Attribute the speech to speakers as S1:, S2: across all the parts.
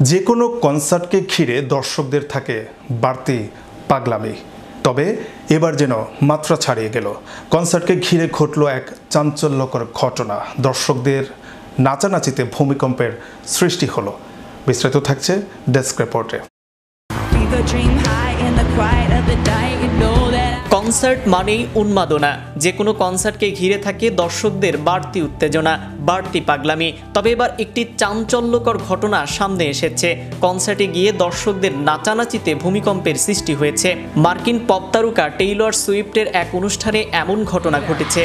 S1: যে কোনো কনসার্টকে ঘিরে দর্শকদের থাকে বাড়তি পাগলামি, তবে এবার যেন মাত্রা ছাড়িয়ে গেল। কনসার্টকে ঘিরে ঘটল এক চাঞ্চল্যকর ঘটনা। দর্শকদের নাচানাচিতে ভূমিকম্পের সৃষ্টি হলো। বিস্তারিত থাকছে ডেস্ক রিপোর্টে।
S2: কনসার্ট মানেই উন্মাদনা। যে কোনো কনসার্টকে ঘিরে থাকে দর্শকদের বাড়তি উত্তেজনা, বাড়তি পাগলামি। তবে এবার একটি চাঞ্চল্যকর ঘটনা সামনে এসেছে। কনসার্টে গিয়ে দর্শকদের নাচানাচিতে ভূমিকম্পের সৃষ্টি হয়েছে। মার্কিন পপ তারকা টেইলর সুইফটের এক অনুষ্ঠানে এমন ঘটনা ঘটেছে।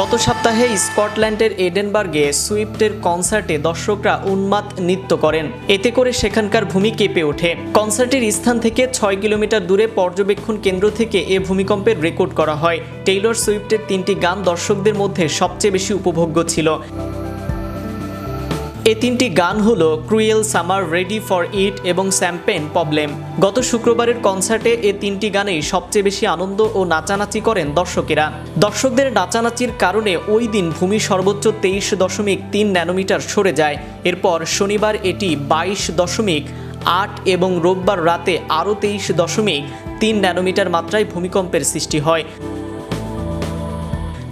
S2: গত সপ্তাহে স্কটল্যান্ডের এডেনবার্গে সুইফটের কনসার্টে দর্শকরা উন্মাদ নৃত্য করেন। এতে করে সেখানকার ভূমি কেঁপে ওঠে। কনসার্টের স্থান থেকে ৬ কিলোমিটার দূরে পর্যবেক্ষণ কেন্দ্র থেকে এ ভূমিকম্পের রেকর্ড করা হয়। টেইলর সুইফটের ৩টি গান দর্শকদের মধ্যে সবচেয়ে বেশি উপভোগ্য ছিল। এই ৩টি গান হলো cruel summer, ready for it এবং শ্যাম্পেন প্রবলেম। গত শুক্রবারের কনসার্টে এই ৩টি গানেই সবচেয়ে বেশি আনন্দ ও নাচানাচি করেন দর্শকেরা। দর্শকদের নাচানাচির কারণে ওই দিন ভূমি সর্বোচ্চ ২৩.৩ ন্যানোমিটার সরে যায়। এরপর শনিবার এটি ২২.৮ এবং রোববার রাতে আরও ২৩.৩ ন্যানোমিটার মাত্রায় ভূমিকম্পের সৃষ্টি হয়।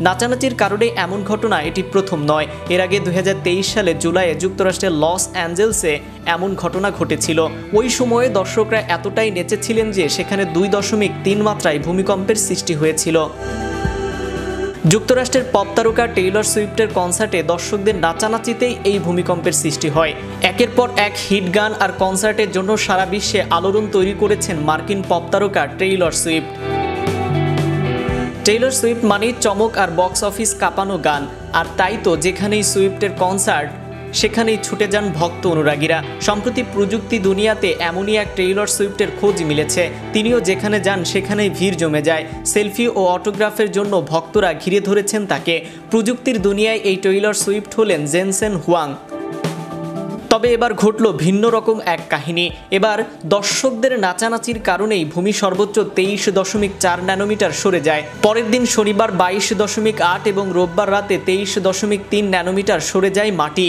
S2: নাচানাচির কারণে এমন ঘটনা এটি প্রথম নয়। এর আগে ২০২৩ সালে জুলাইয়ে যুক্তরাষ্ট্রের লস অ্যাঞ্জেলসে এমন ঘটনা ঘটেছিল। ওই সময়ে দর্শকরা এতটাই নেচেছিলেন যে সেখানে ২.৩ মাত্রায় ভূমিকম্পের সৃষ্টি হয়েছিল। যুক্তরাষ্ট্রের পপ তারকা টেইলর সুইফটের কনসার্টে দর্শকদের নাচানাচিতেই এই ভূমিকম্পের সৃষ্টি হয়। একের পর এক হিট গান আর কনসার্টের জন্য সারা বিশ্বে আলোড়ন তৈরি করেছেন মার্কিন পপ তারকা টেইলর সুইফট। টেইলর সুইফট মানেই চমক আর বক্স অফিস কাঁপানো গান। আর তাই তো যেখানেই সুইফটের কনসার্ট সেখানেই ছুটে যান ভক্ত অনুরাগীরা। সম্প্রতি প্রযুক্তি দুনিয়াতে এমনই এক টেইলর সুইফটের খোঁজ মিলেছে। তিনিও যেখানে যান সেখানেই ভিড় জমে যায়। সেলফি ও অটোগ্রাফের জন্য ভক্তরা ঘিরে ধরেছেন তাকে। প্রযুক্তির দুনিয়ায় এই টেইলর সুইফট হলেন জেনসেন হুয়াং। তবে এবার ঘটল ভিন্ন রকম এক কাহিনী। এবার দর্শকদের নাচানাচির কারণেই ভূমি সর্বোচ্চ ২৩.৪ ন্যানোমিটার সরে যায়। পরের দিন শনিবার ২২.৮ এবং রোববার রাতে ২৩.৩ ন্যানোমিটার সরে যায় মাটি।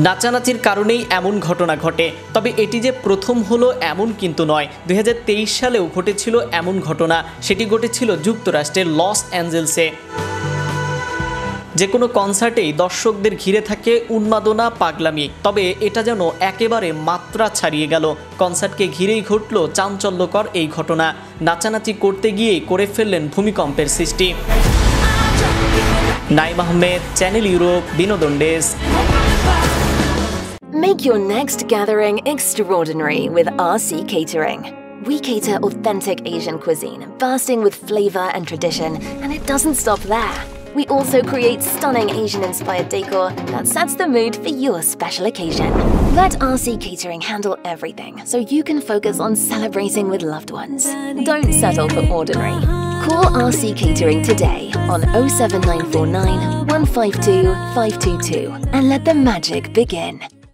S2: নাচানাচির কারণেই এমন ঘটনা ঘটে। তবে এটি যে প্রথম হলো এমন কিন্তু নয়। ২০২৩ সালেও ঘটেছিল এমন ঘটনা। সেটি ঘটেছিল যুক্তরাষ্ট্রের লস অ্যাঞ্জেলসে। যে কোনো কনসার্টেই দর্শকদের ঘিরে থাকে উন্মাদনা, পাগলামি। তবে এটা যেন একেবারে মাত্রা ছাড়িয়ে গেল। কনসার্টকে ঘিরেই ঘটল চাঞ্চল্যকর এই ঘটনা। নাচানাচি করতে গিয়েই করে ফেললেন ভূমিকম্পের সৃষ্টি। নাইম আহমেদ, চ্যানেল ইউরোপ, বিনোদন desk.
S3: Make your next gathering extraordinary with RC Catering. We cater authentic Asian cuisine, bursting with flavor and tradition, and it doesn't stop there. We also create stunning Asian-inspired decor that sets the mood for your special occasion. Let RC Catering handle everything so you can focus on celebrating with loved ones. Don't settle for ordinary. Call RC Catering today on 07949 152 522 and let the magic begin.